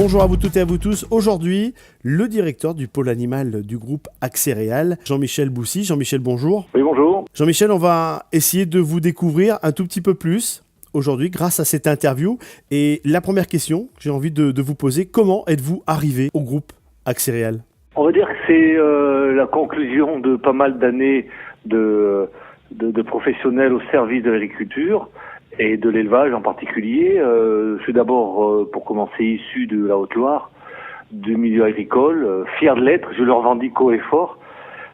Bonjour à vous toutes et à vous tous. Aujourd'hui, le directeur du pôle animal du groupe Axéréal, Jean-Michel Boussy. Jean-Michel, bonjour. Oui, bonjour. Jean-Michel, on va essayer de vous découvrir un tout petit peu plus aujourd'hui grâce à cette interview. Et la première question que j'ai envie de vous poser, comment êtes-vous arrivé au groupe Axéréal ? On va dire que c'est la conclusion de pas mal d'années de professionnels au service de l'agriculture et de l'élevage en particulier. Je suis d'abord, pour commencer, issu de la Haute-Loire, du milieu agricole, fier de l'être, je le revendique haut et fort.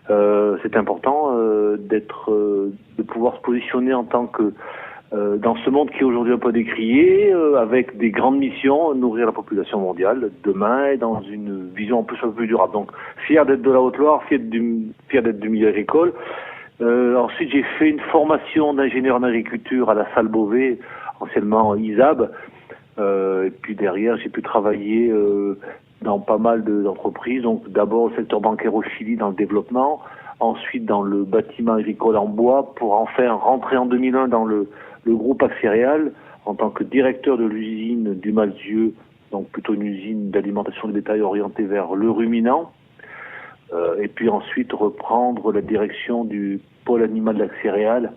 C'est important de pouvoir se positionner en tant que dans ce monde qui est aujourd'hui un peu décrié, avec des grandes missions, nourrir la population mondiale demain et dans une vision un peu plus durable. Donc, fier d'être de la Haute-Loire, fier d'être du milieu agricole. Ensuite, j'ai fait une formation d'ingénieur en agriculture à la Salle Beauvais, anciennement ISAB. Et puis derrière, j'ai pu travailler dans pas mal d'entreprises. Donc, d'abord au secteur bancaire au Chili dans le développement, ensuite dans le bâtiment agricole en bois, pour enfin rentrer en 2001 dans le groupe Axéréal en tant que directeur de l'usine du Malzieu, donc plutôt une usine d'alimentation de bétail orientée vers le ruminant. Et puis ensuite reprendre la direction du pôle animal d'Axéréal,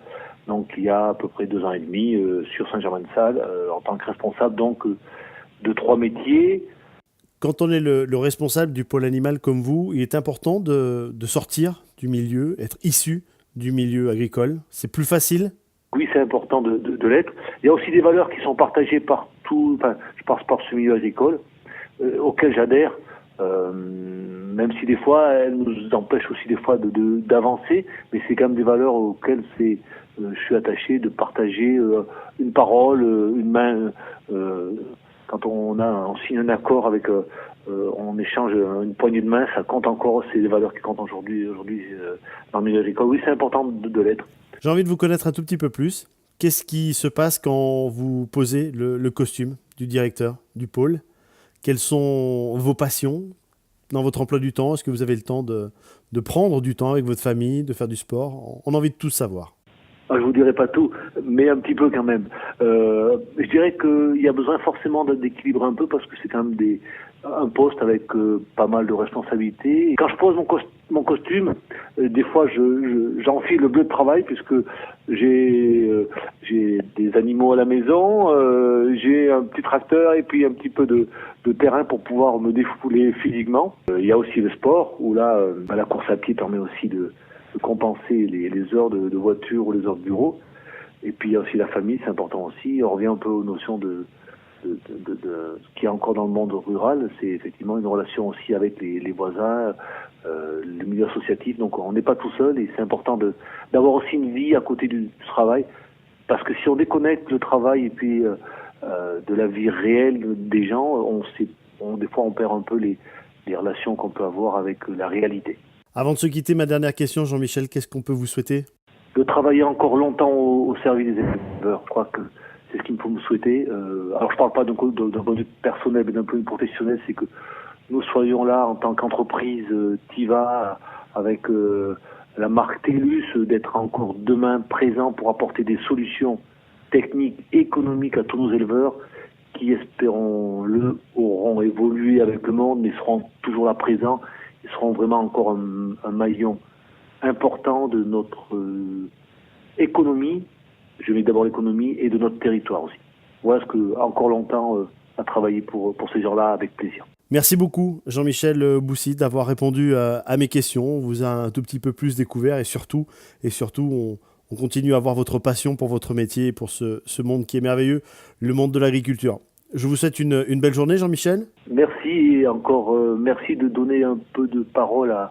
donc il y a à peu près 2 ans et demi sur Saint-Germain-de-Salles, en tant que responsable donc de 3 métiers. Quand on est le responsable du pôle animal comme vous, il est important de sortir du milieu, être issu du milieu agricole. C'est plus facile ? Oui, c'est important de l'être. Il y a aussi des valeurs qui sont partagées par je passe par ce milieu agricole, auquel j'adhère, même si des fois elles nous empêchent aussi des fois d'avancer, mais c'est quand même des valeurs auxquelles je suis attaché de partager une parole, une main. Quand on signe un accord avec, on échange une poignée de main, ça compte encore. C'est des valeurs qui comptent aujourd'hui dans le milieu agricole. Oui, c'est important de l'être. J'ai envie de vous connaître un tout petit peu plus. Qu'est-ce qui se passe quand vous posez le costume du directeur du pôle ? Quelles sont vos passions dans votre emploi du temps ? Est-ce que vous avez le temps de prendre du temps avec votre famille, de faire du sport ? On a envie de tout savoir. Je vous dirai pas tout, mais un petit peu quand même. Je dirais qu'il y a besoin forcément d'équilibrer un peu parce que c'est quand même un poste avec pas mal de responsabilités. Et quand je pose mon costume, des fois j'enfile le bleu de travail puisque j'ai des animaux à la maison, j'ai un petit tracteur et puis un petit peu de terrain pour pouvoir me défouler physiquement. Il y a aussi le sport où là, la course à pied permet aussi de compenser les heures de voiture ou les heures de bureau. Et puis il y a aussi la famille, c'est important aussi. On revient un peu aux notions de ce qu'il y a encore dans le monde rural. C'est effectivement une relation aussi avec les voisins, le milieu associatif. Donc on n'est pas tout seul et c'est important d'avoir aussi une vie à côté du travail. Parce que si on déconnecte le travail et puis de la vie réelle des gens, des fois on perd un peu les relations qu'on peut avoir avec la réalité. Avant de se quitter, ma dernière question, Jean-Michel, qu'est-ce qu'on peut vous souhaiter ? De travailler encore longtemps au service des éleveurs. Je crois que c'est ce qu'il faut me souhaiter. Alors je ne parle pas d'un point de vue personnel, mais d'un point de vue professionnel, c'est que nous soyons là en tant qu'entreprise TIVA, avec la marque TELUS, d'être encore demain présent pour apporter des solutions techniques, économiques à tous nos éleveurs qui, espérons-le, auront évolué avec le monde, mais seront toujours là présents. Ils seront vraiment encore un maillon important de notre économie, je mets d'abord l'économie, et de notre territoire aussi. Voilà ce que encore longtemps à travailler pour ces gens-là avec plaisir. Merci beaucoup Jean-Michel Boussy d'avoir répondu à mes questions. On vous a un tout petit peu plus découvert et surtout on continue à avoir votre passion pour votre métier et pour ce monde qui est merveilleux, le monde de l'agriculture. Je vous souhaite une belle journée, Jean-Michel. Merci et encore merci de donner un peu de parole à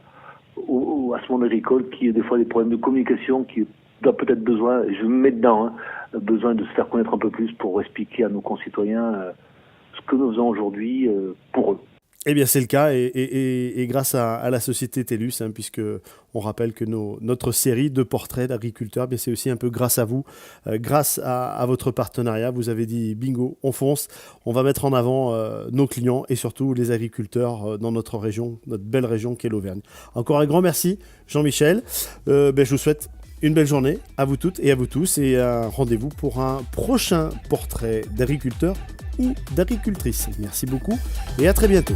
ce monde agricole qui a des fois des problèmes de communication, qui a peut-être besoin, je me mets dedans, besoin de se faire connaître un peu plus pour expliquer à nos concitoyens ce que nous faisons aujourd'hui pour eux. Eh bien, c'est le cas et grâce à la société TELUS, puisque on rappelle que notre série de portraits d'agriculteurs, c'est aussi un peu grâce à vous, grâce à votre partenariat. Vous avez dit bingo, on fonce, on va mettre en avant nos clients et surtout les agriculteurs dans notre région, notre belle région qu'est l'Auvergne. Encore un grand merci, Jean-Michel. Je vous souhaite une belle journée à vous toutes et à vous tous et un rendez-vous pour un prochain portrait d'agriculteur ou d'agricultrices. Merci beaucoup et à très bientôt.